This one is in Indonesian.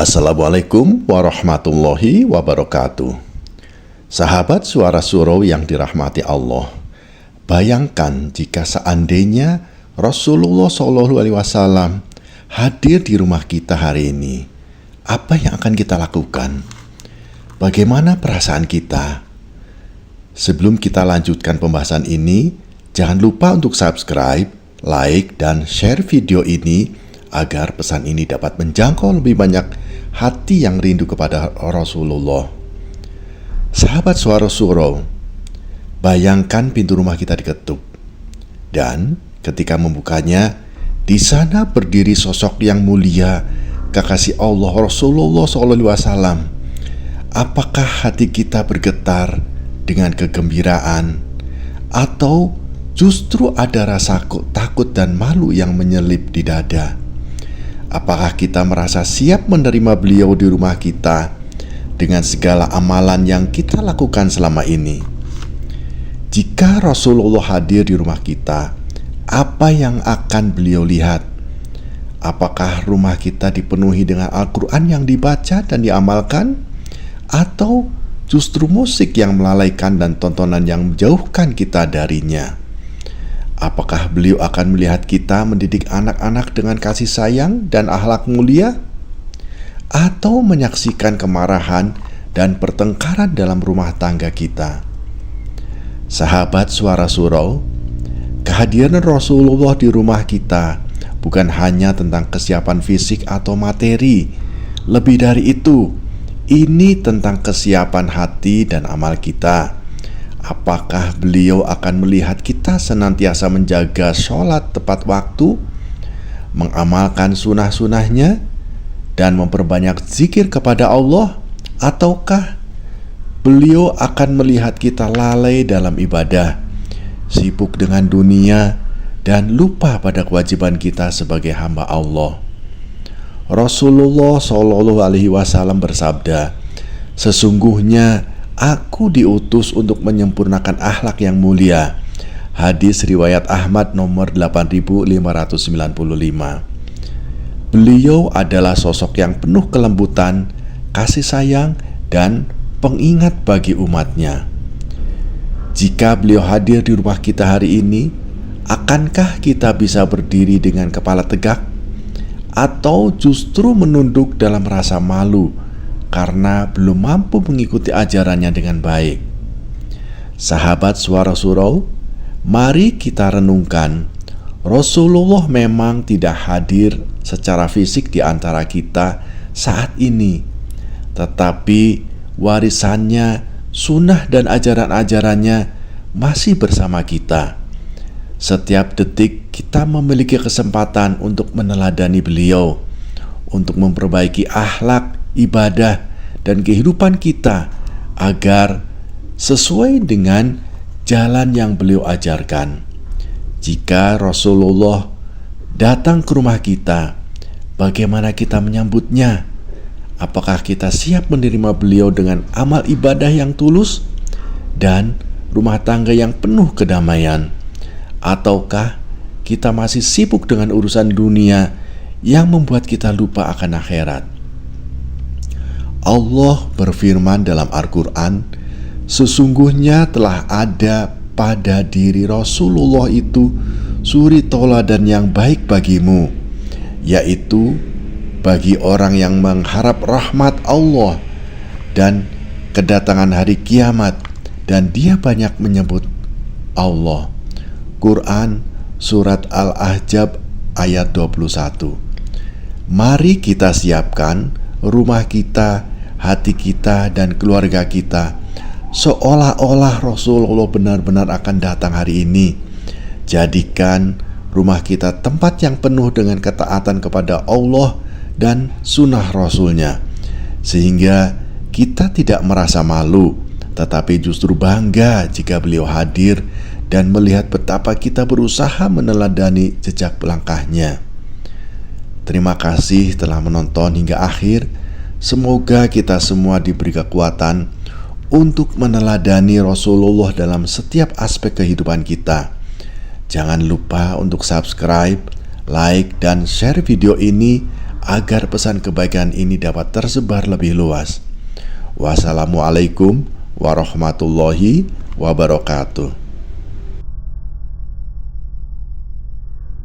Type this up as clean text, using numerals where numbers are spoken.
Assalamualaikum warahmatullahi wabarakatuh. Sahabat Suara Surau yang dirahmati Allah, bayangkan jika seandainya Rasulullah SAW hadir di rumah kita hari ini, apa yang akan kita lakukan? Bagaimana perasaan kita? Sebelum kita lanjutkan pembahasan ini, jangan lupa untuk subscribe, like, dan share video ini agar pesan ini dapat menjangkau lebih banyak hati yang rindu kepada Rasulullah. Sahabat Suara Surau, bayangkan pintu rumah kita diketuk, dan ketika membukanya, di sana berdiri sosok yang mulia, kekasih Allah Rasulullah SAW. Apakah hati kita bergetar dengan kegembiraan, atau justru ada rasa takut dan malu yang menyelip di dada? Apakah kita merasa siap menerima beliau di rumah kita dengan segala amalan yang kita lakukan selama ini? Jika Rasulullah hadir di rumah kita, apa yang akan beliau lihat? Apakah rumah kita dipenuhi dengan Al-Quran yang dibaca dan diamalkan? Atau justru musik yang melalaikan dan tontonan yang menjauhkan kita darinya? Apakah beliau akan melihat kita mendidik anak-anak dengan kasih sayang dan akhlak mulia? Atau menyaksikan kemarahan dan pertengkaran dalam rumah tangga kita? Sahabat Suara Surau, kehadiran Rasulullah di rumah kita bukan hanya tentang kesiapan fisik atau materi. Lebih dari itu, ini tentang kesiapan hati dan amal kita. Apakah beliau akan melihat kita senantiasa menjaga sholat tepat waktu, mengamalkan sunnah-sunnahnya, dan memperbanyak zikir kepada Allah? Ataukah beliau akan melihat kita lalai dalam ibadah, sibuk dengan dunia, dan lupa pada kewajiban kita sebagai hamba Allah? Rasulullah SAW bersabda, "Sesungguhnya Aku diutus untuk menyempurnakan akhlak yang mulia." Hadis riwayat Ahmad nomor 8595. Beliau adalah sosok yang penuh kelembutan, kasih sayang, dan pengingat bagi umatnya. Jika beliau hadir di rumah kita hari ini, akankah kita bisa berdiri dengan kepala tegak? Atau justru menunduk dalam rasa malu karena belum mampu mengikuti ajarannya dengan baik? Sahabat Suara Surau, mari kita renungkan, Rasulullah memang tidak hadir secara fisik di antara kita saat ini, tetapi warisannya, sunnah dan ajaran-ajarannya masih bersama kita. Setiap detik kita memiliki kesempatan untuk meneladani beliau, untuk memperbaiki akhlak, ibadah, dan kehidupan kita agar sesuai dengan jalan yang beliau ajarkan. Jika Rasulullah datang ke rumah kita, bagaimana kita menyambutnya? Apakah kita siap menerima beliau dengan amal ibadah yang tulus dan rumah tangga yang penuh kedamaian? Ataukah kita masih sibuk dengan urusan dunia yang membuat kita lupa akan akhirat? Allah berfirman dalam Al-Quran, "Sesungguhnya telah ada pada diri Rasulullah itu suri tauladan yang baik bagimu, yaitu bagi orang yang mengharap rahmat Allah dan kedatangan hari kiamat, dan dia banyak menyebut Allah." Quran Surat Al-Ahzab ayat 21. Mari kita siapkan rumah kita, hati kita, dan keluarga kita seolah-olah Rasulullah benar-benar akan datang hari ini. Jadikan rumah kita tempat yang penuh dengan ketaatan kepada Allah dan sunnah Rasulnya, sehingga kita tidak merasa malu, tetapi justru bangga jika beliau hadir dan melihat betapa kita berusaha meneladani jejak langkahnya. Terima kasih telah menonton hingga akhir. Semoga kita semua diberi kekuatan untuk meneladani Rasulullah dalam setiap aspek kehidupan kita. Jangan lupa untuk subscribe, like, dan share video ini agar pesan kebaikan ini dapat tersebar lebih luas. Wassalamualaikum warahmatullahi wabarakatuh.